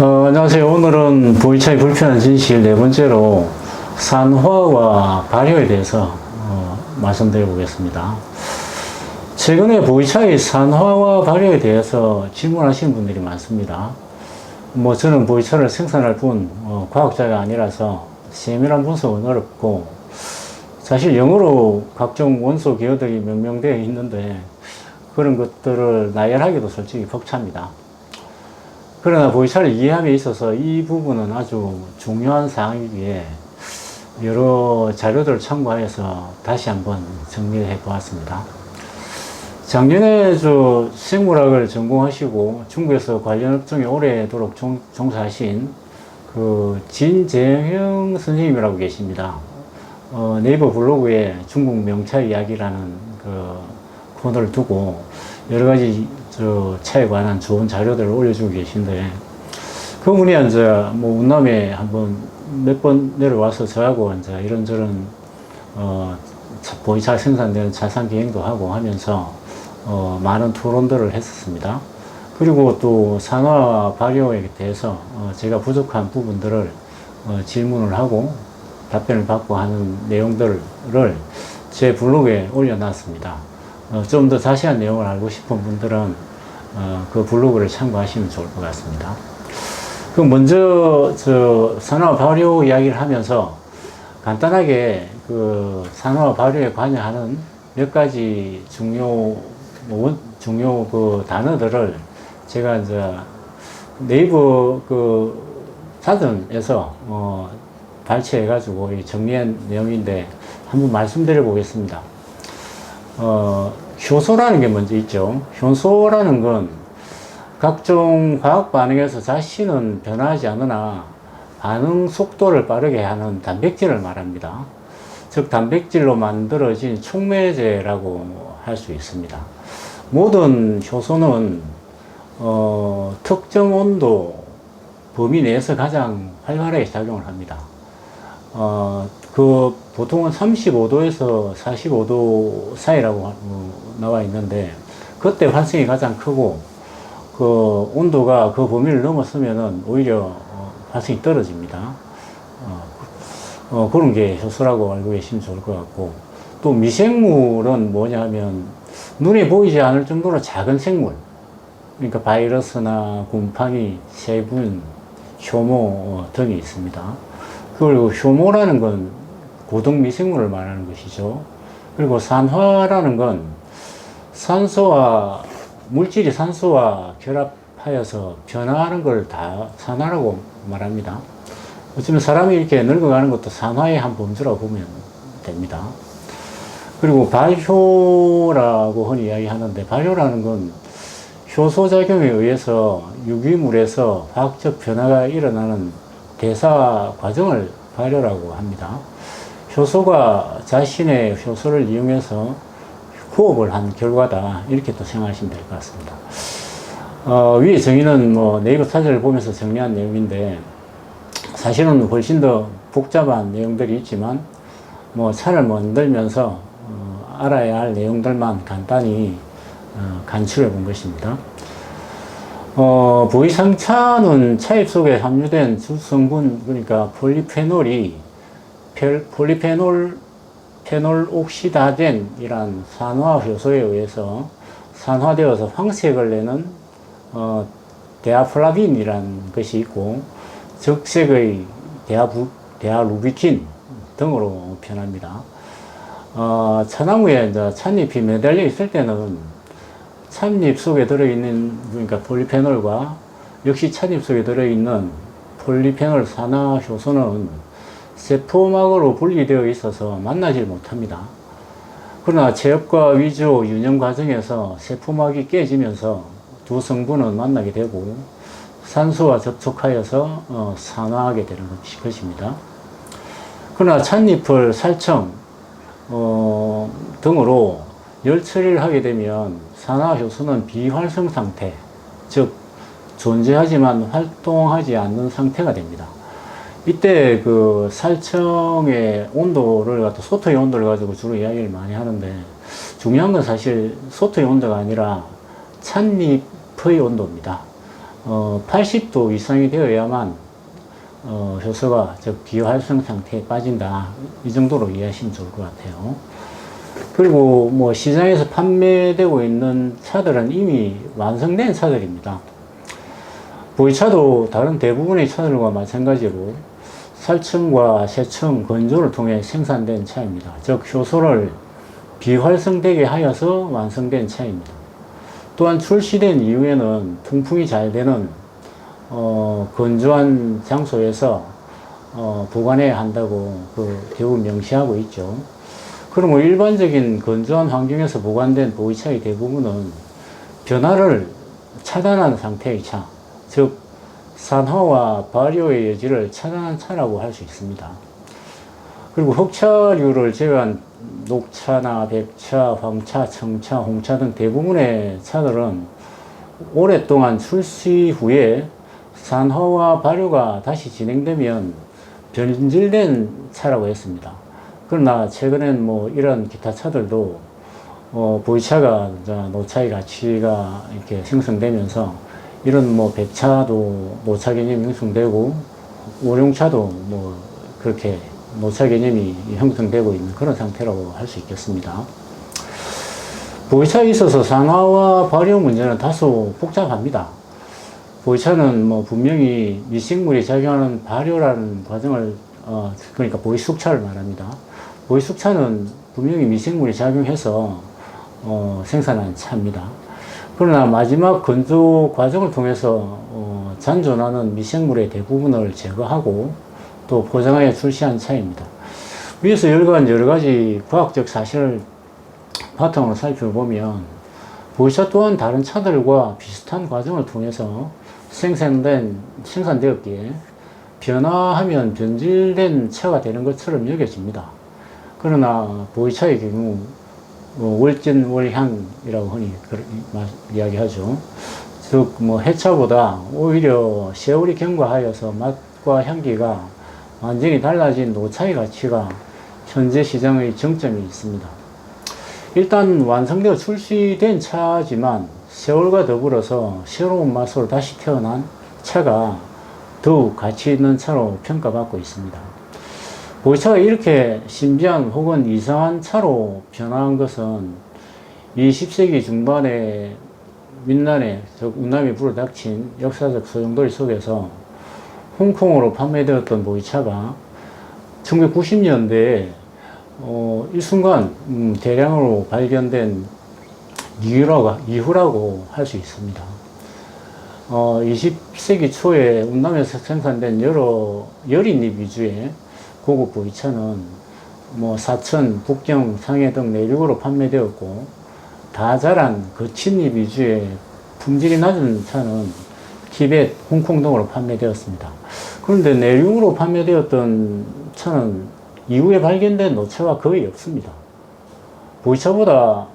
안녕하세요. 오늘은 보이차의 불편한 진실 네 번째로 산화와 발효에 대해서 말씀드려 보겠습니다. 최근에 보이차의 산화와 발효에 대해서 질문하시는 분들이 많습니다. 저는 보이차를 생산할 뿐 과학자가 아니라서 세밀한 분석은 어렵고, 사실 영어로 각종 원소 기호들이 명명되어 있는데 그런 것들을 나열하기도 솔직히 벅찹니다. 그러나 보이차를 이해함에 있어서 이 부분은 아주 중요한 사항이기에 여러 자료들을 참고하여서 다시 한번 정리를 해 보았습니다. 작년에 생물학을 전공하시고 중국에서 관련 업종에 오래도록 종사하신 진재형 선생님이라고 계십니다. 네이버 블로그에 중국 명차 이야기라는 코너를 두고 여러 가지 차에 관한 좋은 자료들을 올려주고 계신데, 그분이 운남에 한번 몇 번 내려와서 저하고 이런저런 보이차 생산되는 자산 비행도 하고 하면서 많은 토론들을 했었습니다. 그리고 또 산화 발효에 대해서 제가 부족한 부분들을 질문을 하고 답변을 받고 하는 내용들을 제 블로그에 올려놨습니다. 좀 더 자세한 내용을 알고 싶은 분들은 그 블로그를 참고하시면 좋을 것 같습니다. 그럼 먼저 산화 발효 이야기를 하면서 간단하게 산화 발효에 관여하는 몇 가지 중요 단어들을 제가 네이버 사전에서 발췌해가지고 정리한 내용인데 한번 말씀드려 보겠습니다. 효소라는 게 먼저 있죠. 효소라는 건 각종 화학 반응에서 자신은 변하지 않으나 반응 속도를 빠르게 하는 단백질을 말합니다. 즉 단백질로 만들어진 촉매제라고 할 수 있습니다. 모든 효소는 특정 온도 범위 내에서 가장 활발하게 작용을 합니다. 보통은 35도에서 45도 사이라고 나와 있는데, 그때 활성이 가장 크고, 온도가 그 범위를 넘어서면은 오히려 활성이 떨어집니다. 그런 게 효소라고 알고 계시면 좋을 것 같고, 또 미생물은 뭐냐면 눈에 보이지 않을 정도로 작은 생물, 그러니까 바이러스나 곰팡이, 세균, 효모 등이 있습니다. 그리고 효모라는 건 고등 미생물을 말하는 것이죠. 그리고 산화라는 건 물질이 산소와 결합하여서 변화하는 걸 다 산화라고 말합니다. 어쩌면 사람이 이렇게 늙어가는 것도 산화의 한 범주라고 보면 됩니다. 그리고 발효라고 흔히 이야기하는데, 발효라는 건 효소작용에 의해서 유기물에서 화학적 변화가 일어나는 대사 과정을 발효라고 합니다. 효소가 자신의 효소를 이용해서 호흡을 한 결과다, 이렇게 또 생각하시면 될 것 같습니다. 위에 정의는 네이버 사전을 보면서 정리한 내용인데, 사실은 훨씬 더 복잡한 내용들이 있지만 차를 만들면서 알아야 할 내용들만 간단히 간추려 본 것입니다. 보이상차는 차잎 속에 함유된 주성분, 그러니까 페놀옥시다젠이란 산화 효소에 의해서 산화되어서 황색을 내는 데아플라빈이란 것이 있고, 적색의 데아루비킨 등으로 표현합니다. 차나무에 찻잎이 매달려 있을 때는 찻잎 속에 들어있는, 그러니까 폴리페놀과 역시 찻잎 속에 들어있는 폴리페놀 산화 효소는 세포막으로 분리되어 있어서 만나지 못합니다. 그러나 체엽과 위조 유념 과정에서 세포막이 깨지면서 두 성분은 만나게 되고 산소와 접촉하여서 산화하게 되는 것입니다. 그러나 찻잎을 살청 등으로 열 처리를 하게 되면 산화 효소는 비활성 상태, 즉 존재하지만 활동하지 않는 상태가 됩니다. 이때 살청의 온도를 소토의 온도를 가지고 주로 이야기를 많이 하는데, 중요한 건 사실 소토의 온도가 아니라 찻잎의 온도입니다. 80도 이상이 되어야만 효소가 즉 비활성 상태에 빠진다. 이 정도로 이해하시면 좋을 것 같아요. 그리고 뭐 시장에서 판매되고 있는 차들은 이미 완성된 차들입니다. 보이차도 다른 대부분의 차들과 마찬가지로 살충과 세충, 건조를 통해 생산된 차입니다. 즉 효소를 비활성되게 하여서 완성된 차입니다. 또한 출시된 이후에는 통풍이 잘 되는 건조한 장소에서 보관해야 한다고 대부분 명시하고 있죠. 그럼 일반적인 건조한 환경에서 보관된 보이차의 대부분은 변화를 차단한 상태의 차, 즉 산화와 발효의 여지를 차단한 차라고 할 수 있습니다. 그리고 흑차류를 제외한 녹차나 백차, 황차, 청차, 홍차 등 대부분의 차들은 오랫동안 출시 후에 산화와 발효가 다시 진행되면 변질된 차라고 했습니다. 그러나 최근엔 뭐 이런 기타 차들도 보이차가 노차의 가치가 이렇게 생성되면서 이런 뭐 백차도 노차 개념이 형성되고 오룡차도 뭐 그렇게 노차 개념이 형성되고 있는 그런 상태라고 할 수 있겠습니다. 보이차에 있어서 산화와 발효 문제는 다소 복잡합니다. 보이차는 뭐 분명히 미생물이 작용하는 발효라는 과정을 그러니까 보이숙차를 말합니다. 보이숙차는 분명히 미생물이 작용해서 생산한 차입니다. 그러나 마지막 건조 과정을 통해서 잔존하는 미생물의 대부분을 제거하고 또 포장하여 출시한 차입니다. 위에서 여러 가지 과학적 사실을 바탕으로 살펴보면 보이차 또한 다른 차들과 비슷한 과정을 통해서 생산되었기에 변화하면 변질된 차가 되는 것처럼 여겨집니다. 그러나 보이차의 경우 월진월향이라고 흔히 이야기하죠. 즉 해차보다 오히려 세월이 경과하여서 맛과 향기가 완전히 달라진 노차의 가치가 현재 시장의 정점이 있습니다. 일단 완성되어 출시된 차지만 세월과 더불어서 새로운 맛으로 다시 태어난 차가 더욱 가치 있는 차로 평가받고 있습니다. 보이차가 이렇게 신비한 혹은 이상한 차로 변화한 것은 20세기 중반에 민난에 즉 운남이 불어닥친 역사적 소용돌이 속에서 홍콩으로 판매되었던 보이차가 1990년대에 일순간 대량으로 발견된 이후라고 할 수 있습니다. 20세기 초에 운남에서 생산된 여러 여린잎 위주의 고급 보이차는 사천, 북경, 상해 등 내륙으로 판매되었고 다 자란 거친 잎 위주의 품질이 낮은 차는 티벳, 홍콩 등으로 판매되었습니다. 그런데 내륙으로 판매되었던 차는 이후에 발견된 노차가 거의 없습니다. 보이차보다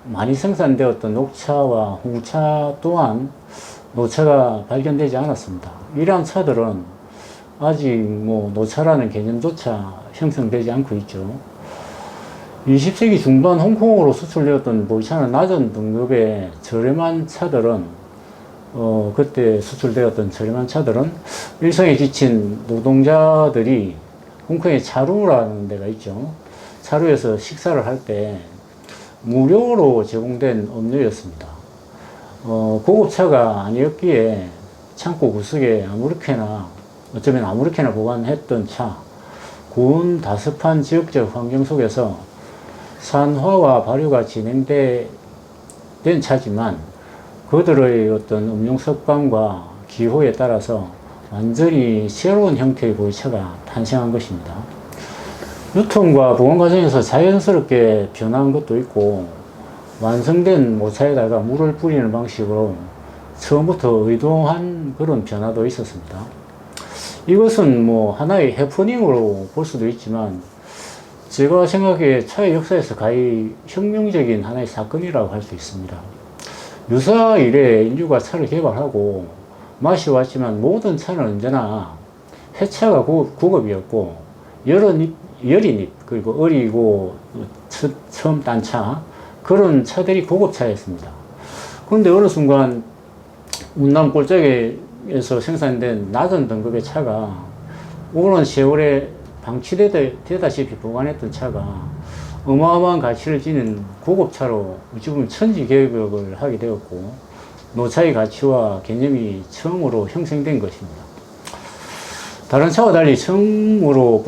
많이 생산되었던 녹차와 홍차 또한 노차가 발견되지 않았습니다. 이러한 차들은 아직 노차라는 개념조차 형성되지 않고 있죠. 20세기 중반 홍콩으로 수출되었던 보이차는 낮은 등급의 저렴한 차들은 그때 수출되었던 저렴한 차들은 일상에 지친 노동자들이 홍콩에 차루라는 데가 있죠. 차루에서 식사를 할 때 무료로 제공된 음료였습니다. 고급차가 아니었기에 창고 구석에 어쩌면 아무렇게나 보관했던 차, 고온 다습한 지역적 환경 속에서 산화와 발효가 진행된 차지만 그들의 어떤 음용 습관과 기호에 따라서 완전히 새로운 형태의 보이차가 탄생한 것입니다. 유통과 보관 과정에서 자연스럽게 변한 것도 있고 완성된 모차에다가 물을 뿌리는 방식으로 처음부터 의도한 그런 변화도 있었습니다. 이것은 하나의 해프닝으로 볼 수도 있지만 제가 생각해 차의 역사에서 가히 혁명적인 하나의 사건이라고 할 수 있습니다. 유사 이래 인류가 차를 개발하고 마셔왔지만 모든 차는 언제나 해차가 고급이었고 여린잎 그리고 어리고 처음 딴 차 그런 차들이 고급차였습니다. 그런데 어느 순간 운남 꼴짝에서 생산된 낮은 등급의 차가 오랜 세월에 방치되다시피 보관했던 차가 어마어마한 가치를 지닌 고급차로 어찌 보면 천지개벽을 하게 되었고, 노차의 가치와 개념이 처음으로 형성된 것입니다. 다른 차와 달리 처음으로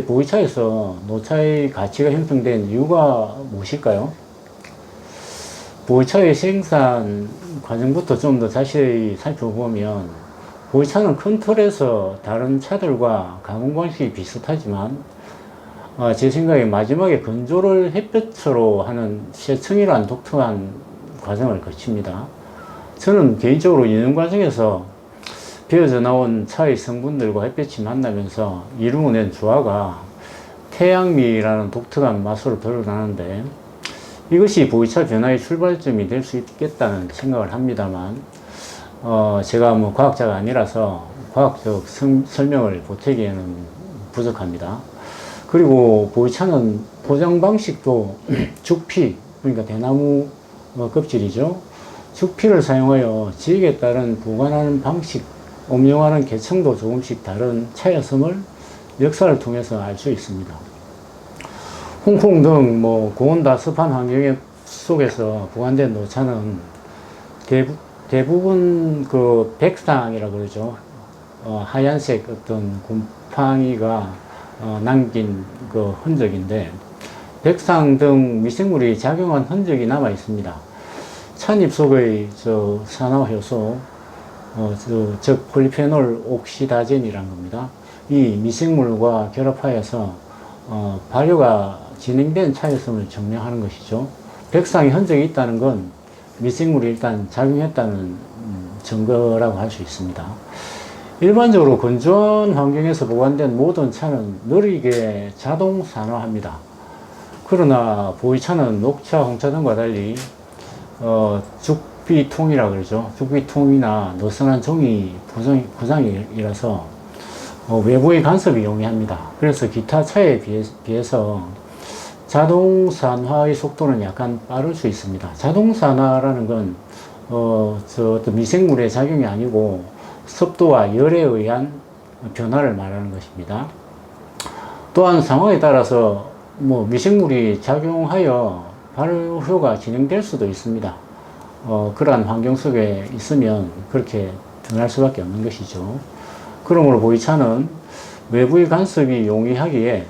보이차에서 노차의 가치가 형성된 이유가 무엇일까요? 보이차의 생산 과정부터 좀 더 자세히 살펴보면, 보이차는 큰 틀에서 다른 차들과 가공 방식이 비슷하지만, 제 생각에 마지막에 건조를 햇볕으로 하는 세청이라는 독특한 과정을 거칩니다. 저는 개인적으로 연영 과정에서 배어져 나온 차의 성분들과 햇볕이 만나면서 이루어낸 조화가 태양미라는 독특한 맛으로 드러나는데, 이것이 보이차 변화의 출발점이 될 수 있겠다는 생각을 합니다만, 제가 뭐 과학자가 아니라서 과학적 설명을 보태기에는 부족합니다. 그리고 보이차는 포장 방식도 죽피, 그러니까 대나무 껍질이죠. 죽피를 사용하여 지역에 따른 보관하는 방식, 음용하는 계층도 조금씩 다른 차였음을 역사를 통해서 알 수 있습니다. 홍콩 등 고온다 습한 환경 속에서 보관된 노차는 대부분 그 백상이라고 그러죠. 하얀색 어떤 곰팡이가 남긴 그 흔적인데, 백상 등 미생물이 작용한 흔적이 남아 있습니다. 찻잎 속의 산화효소, 즉 폴리페놀 옥시다젠이란 겁니다. 이 미생물과 결합하여서 발효가 진행된 차였음을 증명하는 것이죠. 백상의 흔적이 있다는 건 미생물이 일단 작용했다는 증거라고 할 수 있습니다. 일반적으로 건조한 환경에서 보관된 모든 차는 느리게 자동 산화합니다. 그러나 보이차는 녹차, 홍차 등과 달리 죽비통이라 그러죠. 죽비통이나 느슨한 종이 구성이라서 외부의 간섭이 용이합니다. 그래서 기타 차에 비해서 자동 산화의 속도는 약간 빠를 수 있습니다. 자동 산화라는 건 어떤 미생물의 작용이 아니고 습도와 열에 의한 변화를 말하는 것입니다. 또한 상황에 따라서 미생물이 작용하여 발효가 진행될 수도 있습니다. 그러한 환경 속에 있으면 그렇게 변할 수밖에 없는 것이죠. 그러므로 보이차는 외부의 간섭이 용이하기에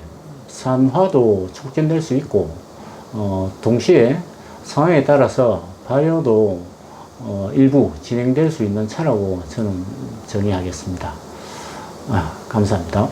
산화도 촉진될 수 있고, 동시에 상황에 따라서 발효도 일부 진행될 수 있는 차라고 저는 정의하겠습니다. 감사합니다.